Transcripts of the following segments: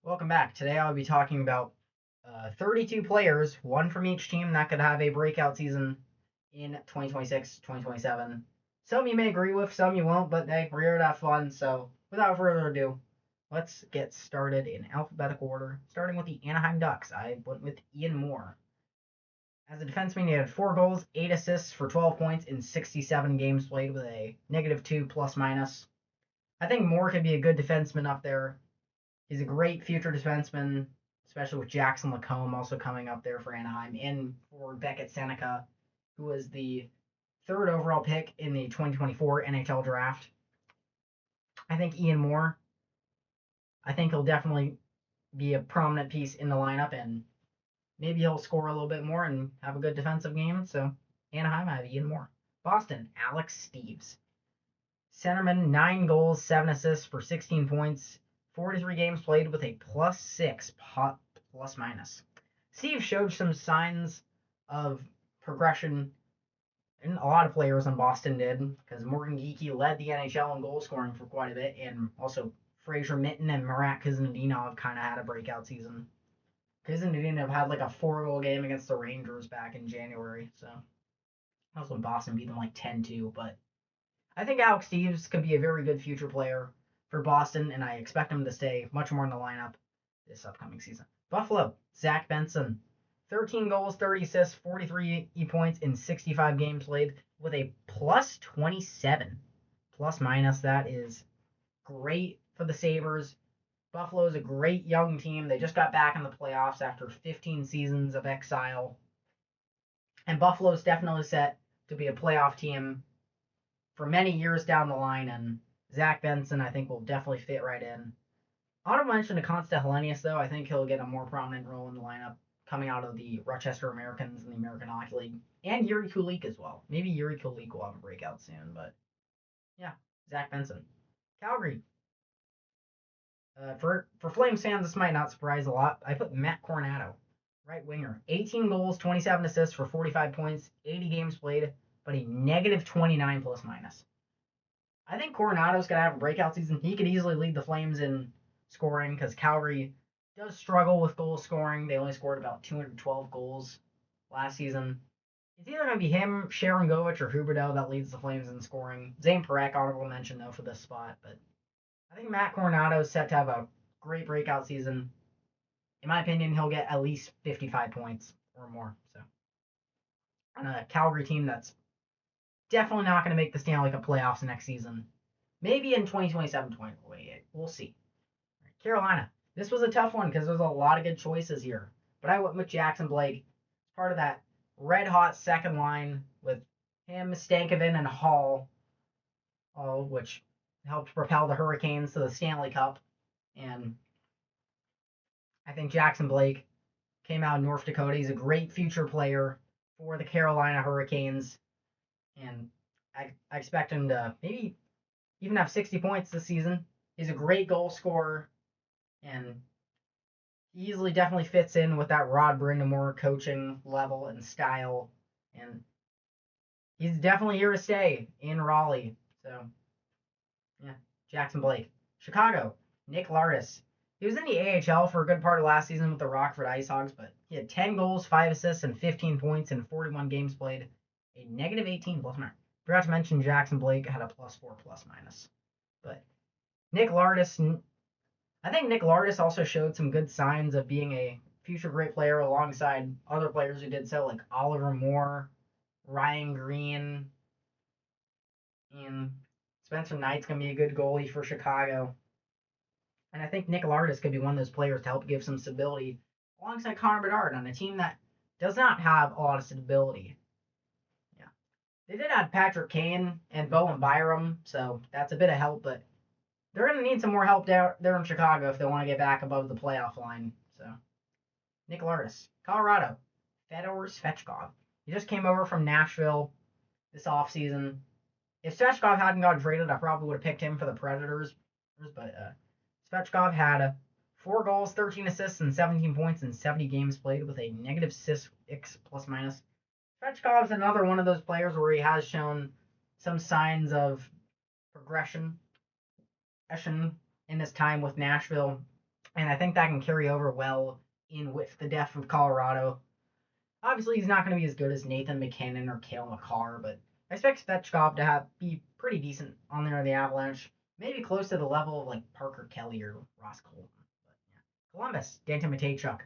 Welcome back. Today I'll be talking about 32 players, one from each team that could have a breakout season in 2026, 2027. Some you may agree with, some you won't, but hey, we're here to have fun. So without further ado, let's get started in alphabetical order, starting with the Anaheim Ducks. I went with Ian Moore. As a defenseman, he had 4 goals, 8 assists for 12 points in 67 games played with a -2 plus minus. I think Moore could be a good defenseman up there. He's a great future defenseman, especially with Jackson Lacombe also coming up there for Anaheim, and for Beckett Seneca, who was the third overall pick in the 2024 NHL draft. I think Ian Moore, I think he'll definitely be a prominent piece in the lineup, and maybe he'll score a little bit more and have a good defensive game. So Anaheim, I have Ian Moore. Boston, Alex Steeves. Centerman, 9 goals, 7 assists for 16 points, 43 games played with a +6 plus minus. Steve showed some signs of progression, and a lot of players in Boston did, because Morgan Geekie led the NHL in goal scoring for quite a bit, and also Fraser Minton and Marat Kuzmadinov kind of had a breakout season. Kuzmadinov had like a 4-goal game against the Rangers back in January, so that was when Boston beat them like 10-2, but I think Alex Steeves could be a very good future player for Boston, and I expect him to stay much more in the lineup this upcoming season. Buffalo, Zach Benson. 13 goals, 30 assists, 43 points in 65 games played with a +27 plus minus. That is great for the Sabres. Buffalo is a great young team. They just got back in the playoffs after 15 seasons of exile. And Buffalo is definitely set to be a playoff team for many years down the line, and Zach Benson, I think, will definitely fit right in. Honorable mention to Constantine Helenius, though. I think he'll get a more prominent role in the lineup coming out of the Rochester Americans in the American Hockey League, and Yuri Kulik as well. Maybe Yuri Kulik will have a breakout soon, but yeah, Zach Benson. Calgary. For Flames fans, this might not surprise a lot. I put Matt Coronato, right winger. 18 goals, 27 assists for 45 points, 80 games played, but a -29 plus minus. I think Coronato's going to have a breakout season. He could easily lead the Flames in scoring because Calgary does struggle with goal scoring. They only scored about 212 goals last season. It's either going to be him, Sharon Govich, or Huberdeau that leads the Flames in scoring. Zane Parekh, honorable mention, though, for this spot. But I think Matt Coronado is set to have a great breakout season. In my opinion, he'll get at least 55 points or more. So on a Calgary team that's definitely not going to make the Stanley Cup playoffs next season. Maybe in 2027, 2028. We'll see. Carolina. This was a tough one because there's a lot of good choices here. But I went with Jackson Blake. Part of that red hot second line with him, Stankoven, and Hall, which helped propel the Hurricanes to the Stanley Cup. And I think Jackson Blake came out of North Dakota. He's a great future player for the Carolina Hurricanes. And I expect him to maybe even have 60 points this season. He's a great goal scorer, and he easily definitely fits in with that Rod Brindamore coaching level and style. And he's definitely here to stay in Raleigh. So, yeah, Jackson Blake. Chicago, Nick Lardis. He was in the AHL for a good part of last season with the Rockford IceHogs, but he had 10 goals, 5 assists, and 15 points in 41 games played. A -18 plus minus. Forgot to mention Jackson Blake had a +4 plus minus. But Nick Lardis, I think Nick Lardis also showed some good signs of being a future great player alongside other players who did so, like Oliver Moore, Ryan Green, and Spencer Knight's going to be a good goalie for Chicago. And I think Nick Lardis could be one of those players to help give some stability alongside Connor Bedard on a team that does not have a lot of stability. Yeah. They did add Patrick Kane and Bowen Byram, so that's a bit of help, but they're going to need some more help there in Chicago if they want to get back above the playoff line. So, Nick Lardis. Colorado. Fedor Svechkov. He just came over from Nashville this offseason. If Svechkov hadn't gotten traded, I probably would have picked him for the Predators. But Svechkov had 4 goals, 13 assists, and 17 points in 70 games played with a -6 plus minus. Svechkov's another one of those players where he has shown some signs of progression in his time with Nashville. And I think that can carry over well in with the depth of Colorado. Obviously, he's not going to be as good as Nathan McKinnon or Cale Makar, but I expect Svechkov to be pretty decent on there in the Avalanche. Maybe close to the level of like Parker Kelly or Ross Colton. But yeah. Columbus, Danton Matejchuk.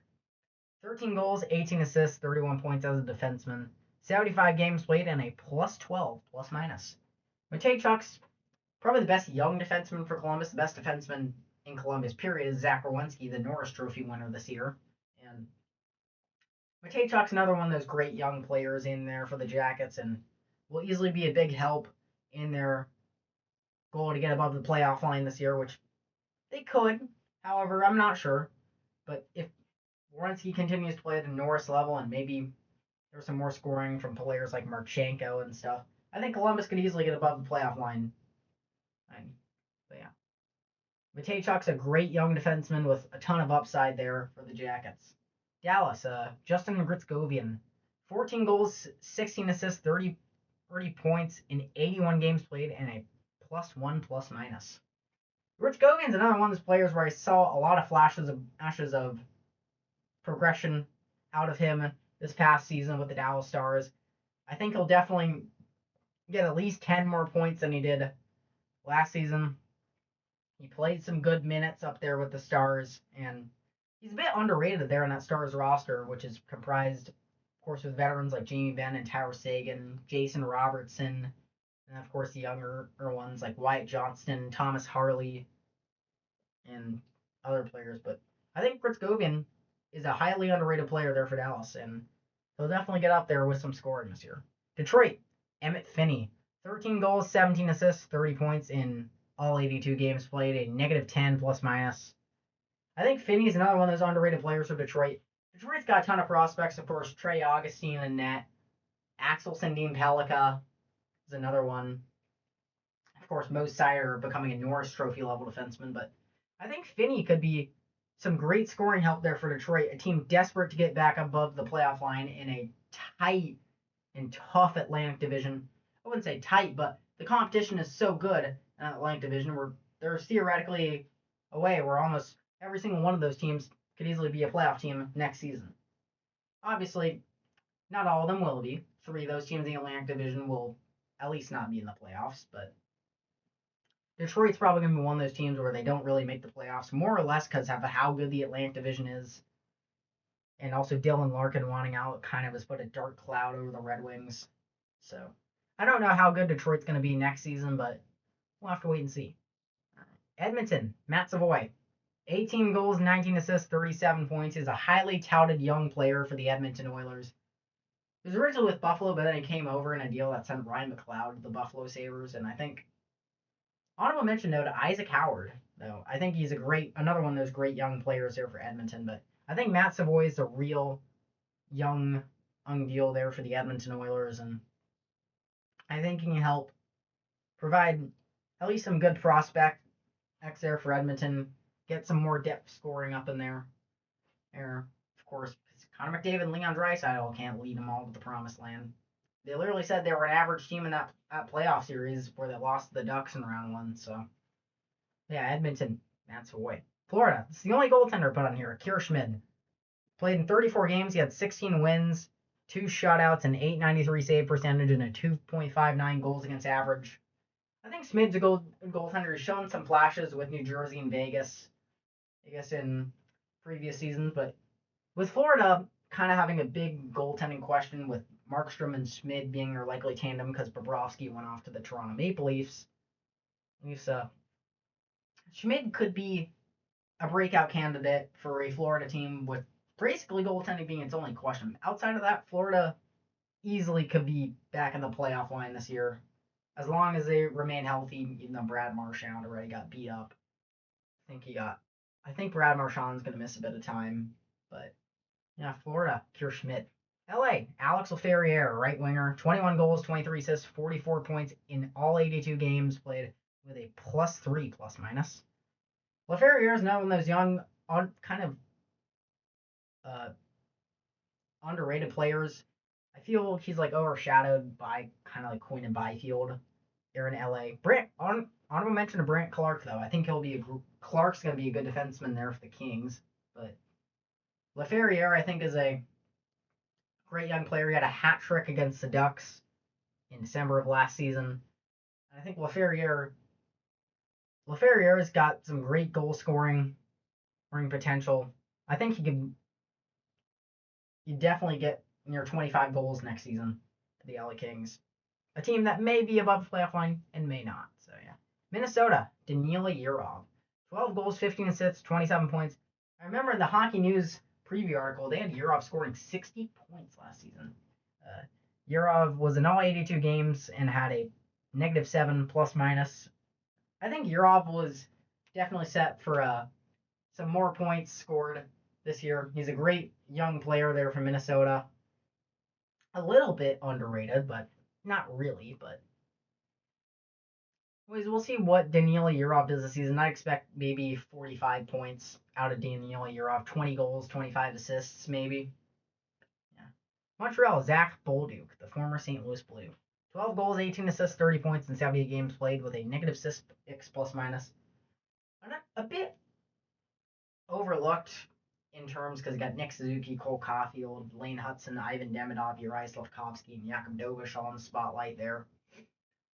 13 goals, 18 assists, 31 points as a defenseman. 75 games played and a plus 12, plus minus. Matejchuk's probably the best young defenseman for Columbus. The best defenseman in Columbus, period, is Zach Werenski, the Norris Trophy winner this year. And Matejchuk's another one of those great young players in there for the Jackets and will easily be a big help in their goal to get above the playoff line this year, which they could. However, I'm not sure. But if Werenski continues to play at the Norris level and maybe there's some more scoring from players like Marchenko and stuff, I think Columbus could easily get above the playoff line. But yeah. Matejchuk's a great young defenseman with a ton of upside there for the Jackets. Dallas, Justin Gritzgovian, 14 goals, 16 assists, 30 points in 81 games played, and a plus one, plus minus. Gritzgovian's another one of those players where I saw a lot of flashes of progression out of him this past season with the Dallas Stars. I think he'll definitely get at least 10 more points than he did last season. He played some good minutes up there with the Stars, and he's a bit underrated there in that Stars roster, which is comprised, of course, with veterans like Jamie Benn and Tyler Seguin, Jason Robertson, and of course the younger ones like Wyatt Johnston, Thomas Harley, and other players. But I think Gritzgovian is a highly underrated player there for Dallas, and he'll definitely get up there with some scoring this year. Detroit, Emmett Finney, 13 goals, 17 assists, 30 points in all 82 games played, a negative 10 plus minus. I think Finney's another one of those underrated players for Detroit. Detroit's got a ton of prospects, of course. Trey Augustine and net. Axel Sandin Pellikka is another one. Of course, Mo Seider becoming a Norris Trophy level defenseman, but I think Finney could be some great scoring help there for Detroit, a team desperate to get back above the playoff line in a tight and tough Atlantic division. I wouldn't say tight, but the competition is so good in that Atlantic division where there's theoretically a way where almost every single one of those teams could easily be a playoff team next season. Obviously, not all of them will be. 3 of those teams in the Atlantic division will at least not be in the playoffs, but Detroit's probably going to be one of those teams where they don't really make the playoffs, more or less because of how good the Atlantic division is. And also Dylan Larkin wanting out kind of has put a dark cloud over the Red Wings. So I don't know how good Detroit's going to be next season, but we'll have to wait and see. Edmonton, Matt Savoy, 18 goals, 19 assists, 37 points. He's a highly touted young player for the Edmonton Oilers. He was originally with Buffalo, but then he came over in a deal that sent Ryan McLeod to the Buffalo Sabres, and I think honorable mention though to Isaac Howard, though. I think he's another one of those great young players there for Edmonton, but I think Matt Savoy is a real young deal there for the Edmonton Oilers, and I think he can help provide at least some good prospects there for Edmonton, get some more depth scoring up in there. Of course, Connor McDavid and Leon Draisaitl can't lead them all to the promised land. They literally said they were an average team in that playoff series where they lost to the Ducks in round 1. So, yeah, Edmonton, that's away. Florida, it's the only goaltender put on here. Akira Schmid played in 34 games. He had 16 wins, 2 shutouts, an .893 save percentage, and a 2.59 goals against average. I think Schmid's a goaltender. He's shown some flashes with New Jersey and Vegas, I guess, in previous seasons. But with Florida kind of having a big goaltending question with Markstrom and Schmid being their likely tandem because Bobrovsky went off to the Toronto Maple Leafs. Schmid could be a breakout candidate for a Florida team with basically goaltending being its only question. Outside of that, Florida easily could be back in the playoff line this year as long as they remain healthy, even though Brad Marchand already got beat up. I think Brad Marchand's going to miss a bit of time, but yeah, Florida, Akira Schmid. LA, Alex Laferriere, right winger, 21 goals, 23 assists, 44 points in all 82 games played with a +3 plus minus. Laferriere is another one of those young, kind of underrated players. I feel he's like overshadowed by kind of like Quinn and Byfield here in LA. Honorable mention to Brant Clark though. I think he'll be a Clark's going to be a good defenseman there for the Kings. But Laferriere, I think, is a great young player. He had a hat trick against the Ducks in December of last season. I think Laferriere's got some great goal scoring potential. I think you definitely get near 25 goals next season for the LA Kings. A team that may be above the playoff line and may not. So yeah. Minnesota, Danila Yurov. 12 goals, 15 assists, 27 points. I remember in the Hockey News preview article, they had Yurov scoring 60 points last season. Yurov was in all 82 games and had a -7 plus minus. I think Yurov was definitely set for some more points scored this year. He's a great young player there from Minnesota. A little bit underrated, but not really. But we'll see what Danila Yurov does this season. I expect maybe 45 points out of Danila Yurov. 20 goals, 25 assists, maybe. Yeah. Montreal, Zach Bolduc, the former St. Louis Blue. 12 goals, 18 assists, 30 points in 78 games played with a -6 plus minus. A bit overlooked in terms because you got Nick Suzuki, Cole Caulfield, Lane Hudson, Ivan Demidov, Uri Slavkovsky, and Jakub Dovish all in the spotlight there.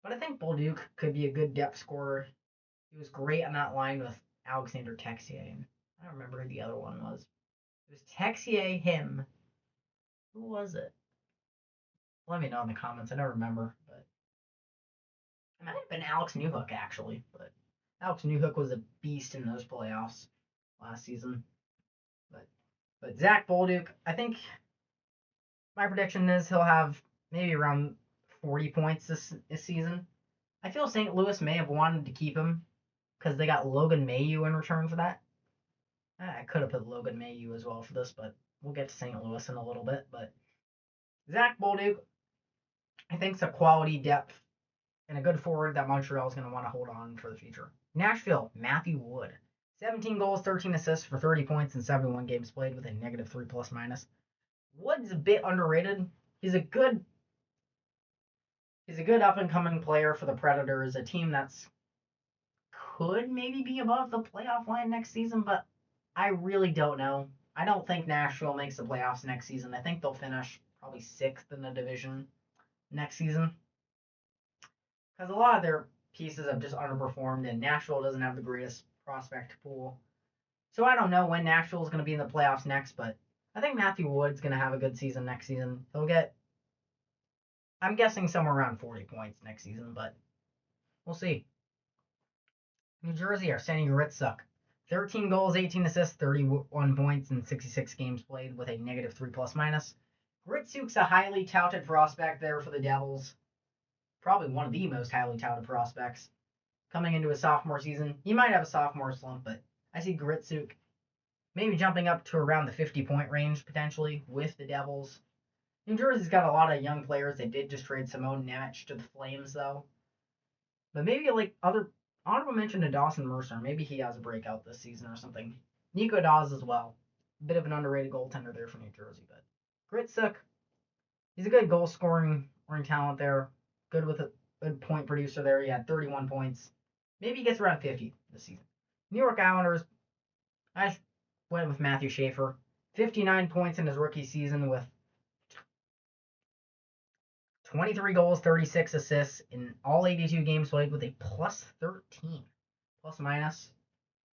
But I think Bolduc could be a good depth scorer. He was great on that line with Alexander Texier. And I don't remember who the other one was. It was Texier, him. Who was it? Let me know in the comments. I don't remember. But it might have been Alex Newhook, actually. But Alex Newhook was a beast in those playoffs last season. But Zach Bolduc, I think my prediction is he'll have maybe around 40 points this season. I feel St. Louis may have wanted to keep him because they got Logan Mailloux in return for that. I could have put Logan Mailloux as well for this, but we'll get to St. Louis in a little bit. But Zach Bolduc, I think, is a quality depth and a good forward that Montreal is going to want to hold on for the future. Nashville, Matthew Wood. 17 goals, 13 assists for 30 points in 71 games played with a -3 plus minus. Wood's a bit underrated. He's a good up and coming player for the Predators, a team that's could maybe be above the playoff line next season, but I really don't know. I don't think Nashville makes the playoffs next season. I think they'll finish probably 6th in the division next season because a lot of their pieces have just underperformed, and Nashville doesn't have the greatest prospect pool. So I don't know when Nashville is going to be in the playoffs next, but I think Matthew Wood's going to have a good season next season. He'll get, I'm guessing, somewhere around 40 points next season, but we'll see. New Jersey, Arseny Gritsuk. 13 goals, 18 assists, 31 points in 66 games played with a -3 plus minus. Gritsuk's a highly touted prospect there for the Devils. Probably one of the most highly touted prospects coming into his sophomore season. He might have a sophomore slump, but I see Gritsuk maybe jumping up to around the 50-point range potentially with the Devils. New Jersey's got a lot of young players. They did just trade Simone Nemec to the Flames, though. But maybe like other honorable mention to Dawson Mercer. Maybe he has a breakout this season or something. Nico Dawes as well. A bit of an underrated goaltender there for New Jersey. But Gritsuk, he's a good goal scoring talent there. Good with a good point producer there. He had 31 points. Maybe he gets around 50 this season. New York Islanders, I went with Matthew Schaefer. 59 points in his rookie season with 23 goals, 36 assists in all 82 games played with a +13, plus minus.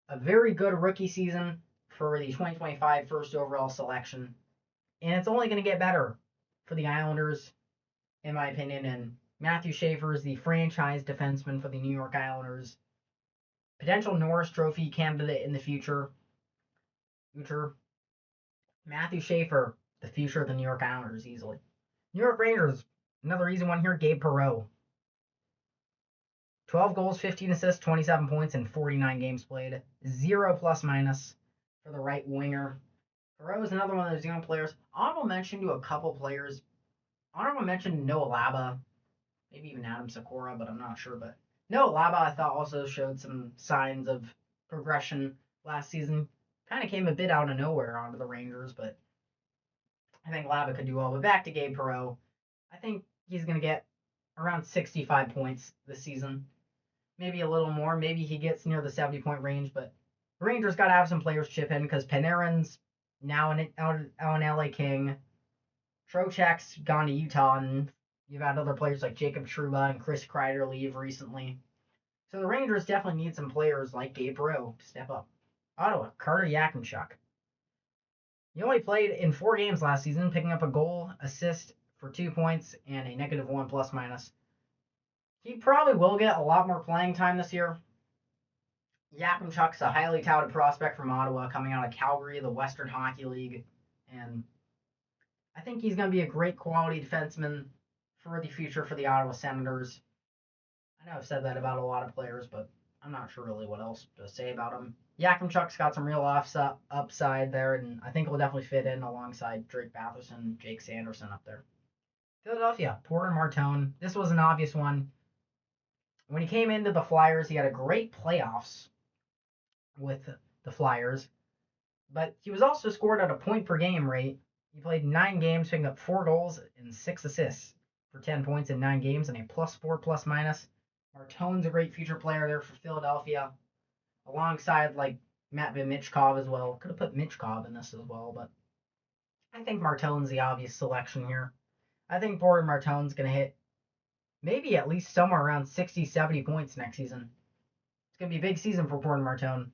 A very good rookie season for the 2025 first overall selection. And it's only going to get better for the Islanders, in my opinion. And Matthew Schaefer is the franchise defenseman for the New York Islanders. Potential Norris Trophy candidate in the future. Matthew Schaefer, the future of the New York Islanders, easily. New York Rangers, another easy one here, Gabe Perreault. 12 goals, 15 assists, 27 points in 49 games played. 0 plus minus for the right winger. Perreault is another one of those young players. Honorable mention to a couple players. Honorable mention to Noah Laba. Maybe even Adam Sikora, but I'm not sure. But Noah Laba, I thought, also showed some signs of progression last season. Kind of came a bit out of nowhere onto the Rangers, but I think Laba could do well. But back to Gabe Perreault. I think he's going to get around 65 points this season. Maybe a little more. Maybe he gets near the 70-point range, but The Rangers got to have some players chip in because Panarin's now out in LA King. Trocheck's gone to Utah, and you've had other players like Jacob Trouba and Chris Kreider leave recently. So the Rangers definitely need some players like Gabe Rowe to step up. Ottawa, Carter Yakimchuk. He only played in 4 games last season, picking up a goal, assist for 2 points, and a -1 plus minus. He probably will get a lot more playing time this year. Yakimchuk's a highly touted prospect from Ottawa coming out of Calgary, the Western Hockey League, and I think he's going to be a great quality defenseman for the future for the Ottawa Senators. I know I've said that about a lot of players, but I'm not sure really what else to say about him. Yakimchuk's got some real upside there, and I think he'll definitely fit in alongside Drake Batherson, Jake Sanderson up there. Philadelphia, Porter Martone. This was an obvious one. When he came into the Flyers, he had a great playoffs with the Flyers, but he was also scored at a point per game rate. He played 9 games, picking up 4 goals and 6 assists for 10 points in 9 games and a +4 plus minus. Martone's a great future player there for Philadelphia, alongside like Matt Michkov as well. Could have put Michkov in this as well, but I think Martone's the obvious selection here. I think Porter Martone's going to hit maybe at least somewhere around 60, 70 points next season. It's going to be a big season for Porter Martone.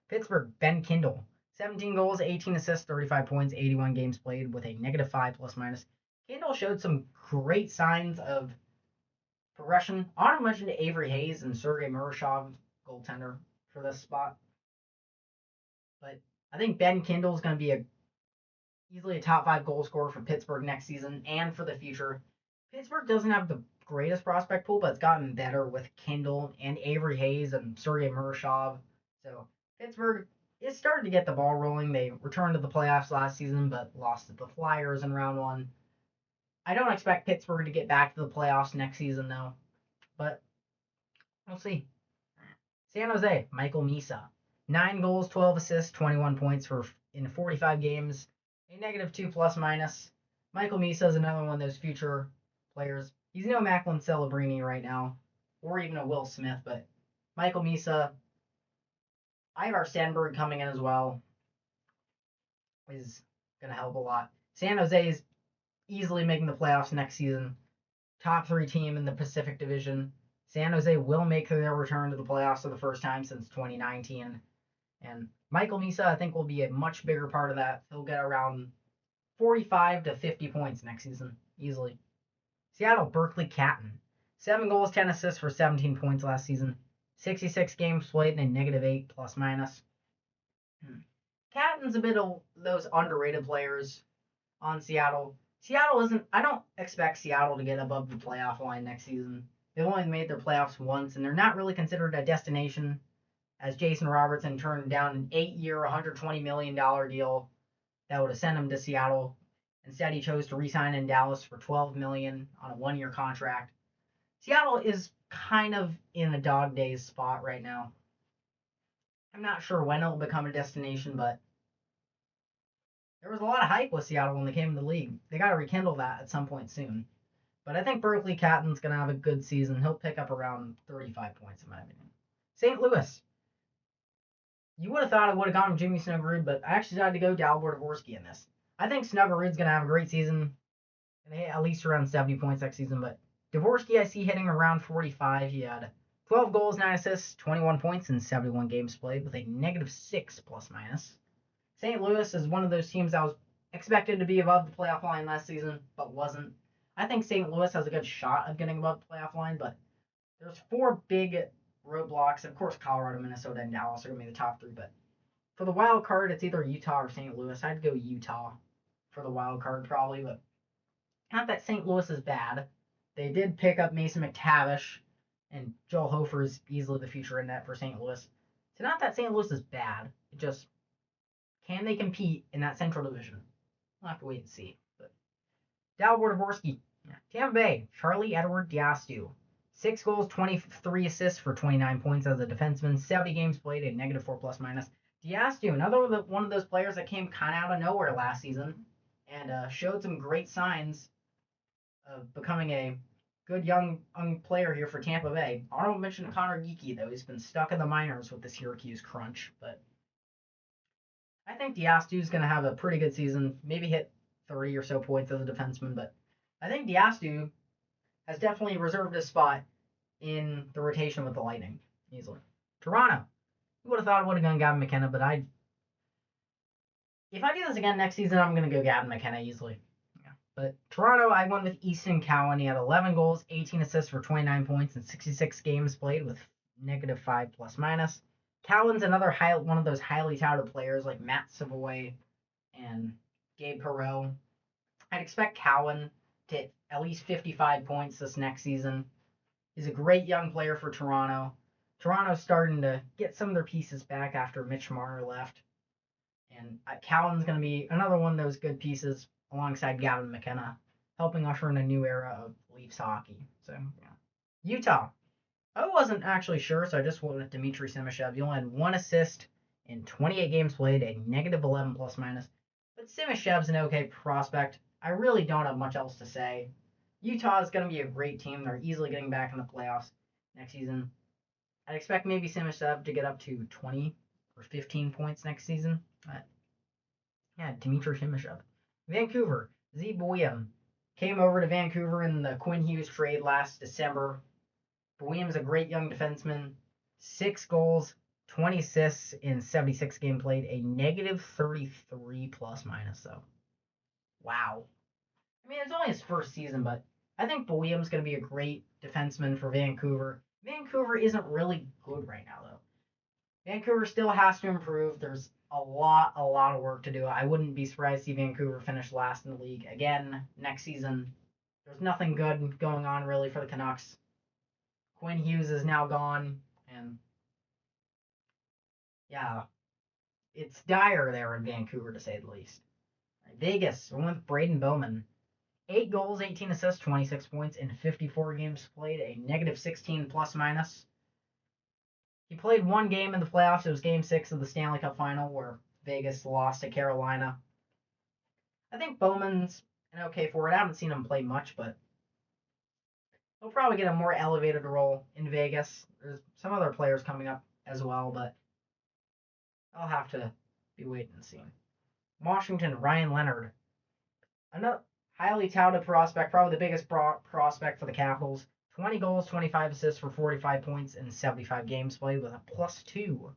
Pittsburgh, Ben Kindle. 17 goals, 18 assists, 35 points, 81 games played with a -5 plus minus. Kindle showed some great signs of progression. I want to mention Avery Hayes and Sergei Murashov, goaltender, for this spot. But I think Ben Kindle is going to be easily a top 5 goal scorer for Pittsburgh next season and for the future. Pittsburgh doesn't have the greatest prospect pool, but it's gotten better with Kindle and Avery Hayes and Sergei Murashov. So Pittsburgh is starting to get the ball rolling. They returned to the playoffs last season, but lost to the Flyers in round 1. I don't expect Pittsburgh to get back to the playoffs next season, though. But we'll see. San Jose, Michael Misa. 9 goals, 12 assists, 21 points in 45 games. A -2 plus minus. Michael Misa is another one of those future players. He's no Macklin Celebrini right now, or even a Will Smith, but Michael Misa. Ivar Stenberg coming in as well is going to help a lot. San Jose is easily making the playoffs next season. Top 3 team in the Pacific Division. San Jose will make their return to the playoffs for the first time since 2019. And Michael Misa, I think, will be a much bigger part of that. He'll get around 45 to 50 points next season, easily. Seattle, Berkeley Catton. 7 goals, 10 assists for 17 points last season. 66 games played and a -8 plus minus. Catton's a bit of those underrated players on Seattle. I don't expect Seattle to get above the playoff line next season. They've only made their playoffs once, and they're not really considered a destination, as Jason Robertson turned down an 8-year, $120 million deal that would have sent him to Seattle. Instead, he chose to re-sign in Dallas for $12 million on a 1-year contract. Seattle is kind of in a dog days spot right now. I'm not sure when it'll become a destination, but there was a lot of hype with Seattle when they came into the league. They got to rekindle that at some point soon. But I think Berkeley Catton's going to have a good season. He'll pick up around 35 points, in my opinion. St. Louis. You would have thought I would have gone with Jimmy Snuggerud, but I actually decided to go Dalibor Dvorsky in this. I think Snuggerud's going to have a great season. And hit at least around 70 points next season, but Dvorsky I see hitting around 45. He had 12 goals, 9 assists, 21 points in 71 games played with a -6 plus minus. St. Louis is one of those teams that was expected to be above the playoff line last season, but wasn't. I think St. Louis has a good shot of getting above the playoff line, but there's 4 big roadblocks. Of course, Colorado, Minnesota, and Dallas are going to be the top 3, but for the wild card, it's either Utah or St. Louis. I'd go Utah for the wild card probably, but not that St. Louis is bad. They did pick up Mason McTavish, and Joel Hofer is easily the future in that for St. Louis. So not that St. Louis is bad. It just, can they compete in that Central Division? We'll have to wait and see. But Dalibor Dvorsky. Tampa Bay, Charlie Edward Diastu. 6 goals, 23 assists for 29 points as a defenseman. 70 games played, a -4 plus minus. Diastu, another one of those players that came kind of out of nowhere last season and showed some great signs of becoming a good young player here for Tampa Bay. Honorable mention to Connor Geeky, though. He's been stuck in the minors with the Syracuse crunch, but I think Diastu's going to have a pretty good season, maybe hit 30 or so points as a defenseman, but I think Diastu has definitely reserved a spot in the rotation with the Lightning, easily. Toronto. Who would have thought I would have gone Gavin McKenna, but if I do this again next season, I'm going to go Gavin McKenna easily. Yeah. But Toronto, I went with Easton Cowan. He had 11 goals, 18 assists for 29 points in 66 games played with -5 plus minus. Cowan's another one of those highly touted players like Matt Savoy and Gabe Perreault. I'd expect Cowan to hit at least 55 points this next season. He's a great young player for Toronto. Toronto's starting to get some of their pieces back after Mitch Marner left. And Cowan's going to be another one of those good pieces alongside Gavin McKenna, helping usher in a new era of Leafs hockey. So, yeah. Utah. I wasn't actually sure, so I just went with Dmitry Simashev. He only had 1 assist in 28 games played, a -11 plus minus. But Simashev's an okay prospect. I really don't have much else to say. Utah is going to be a great team. They're easily getting back in the playoffs next season. I'd expect maybe Simashev to get up to 20 or 15 points next season. Yeah, Dmitry Simashev. Vancouver. Z. Boyum came over to Vancouver in the Quinn Hughes trade last December. Boyum's a great young defenseman. 6 goals, 20 assists in 76 games played, a -33 plus minus, though. Wow. I mean, it's only his first season, but I think Boyum's going to be a great defenseman for Vancouver. Vancouver isn't really good right now, though. Vancouver still has to improve. There's a lot of work to do. I wouldn't be surprised to see Vancouver finish last in the league again next season. There's nothing good going on really for the Canucks. Quinn Hughes is now gone, and yeah, it's dire there in Vancouver to say the least. Vegas, we went with Braden Bowman. 8 goals, 18 assists, 26 points in 54 games played, a -16 plus minus. He played 1 game in the playoffs. It was Game 6 of the Stanley Cup Final where Vegas lost to Carolina. I think Bowman's an okay forward. I haven't seen him play much, but he'll probably get a more elevated role in Vegas. There's some other players coming up as well, but I'll have to be waiting and seeing. Washington, Ryan Leonard. Another highly touted prospect, probably the biggest prospect for the Capitals. 20 goals, 25 assists for 45 points in 75 games played with a +2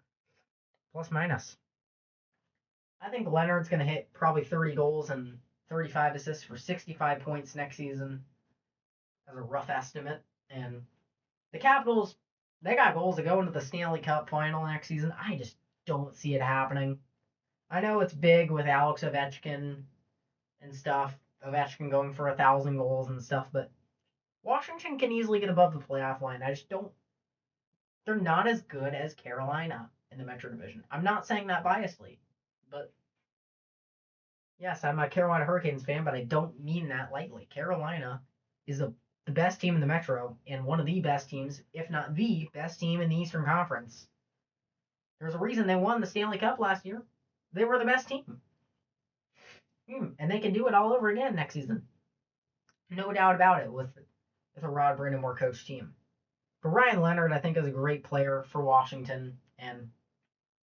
plus minus. I think Leonard's going to hit probably 30 goals and 35 assists for 65 points next season as a rough estimate. And the Capitals, they got goals to go into the Stanley Cup final next season. I just don't see it happening. I know it's big with Alex Ovechkin and stuff. Ovechkin going for 1,000 goals and stuff, but Washington can easily get above the playoff line. I just don't. They're not as good as Carolina in the Metro Division. I'm not saying that biasly, but yes, I'm a Carolina Hurricanes fan, but I don't mean that lightly. Carolina is the best team in the Metro and one of the best teams, if not the best team in the Eastern Conference. There's a reason they won the Stanley Cup last year. They were the best team. And they can do it all over again next season. No doubt about it with a Rod Brind'Amour coach team. But Ryan Leonard, I think, is a great player for Washington, and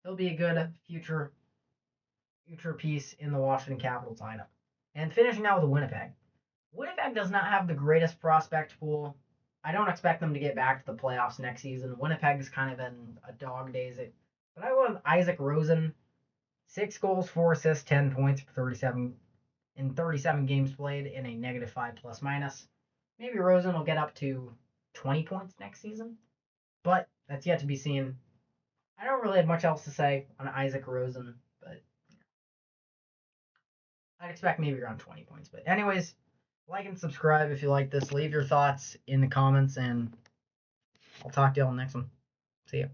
he'll be a good future piece in the Washington Capitals lineup. And finishing out with Winnipeg. Winnipeg does not have the greatest prospect pool. I don't expect them to get back to the playoffs next season. Winnipeg's kind of in a dog days. But I went with Isaac Rosen. 6 goals, 4 assists, 10 points for 37 games played in a -5 plus minus. Maybe Rosen will get up to 20 points next season, but that's yet to be seen. I don't really have much else to say on Isaac Rosen, but I'd expect maybe around 20 points. But anyways, like and subscribe if you like this. Leave your thoughts in the comments, and I'll talk to you all in the next one. See ya.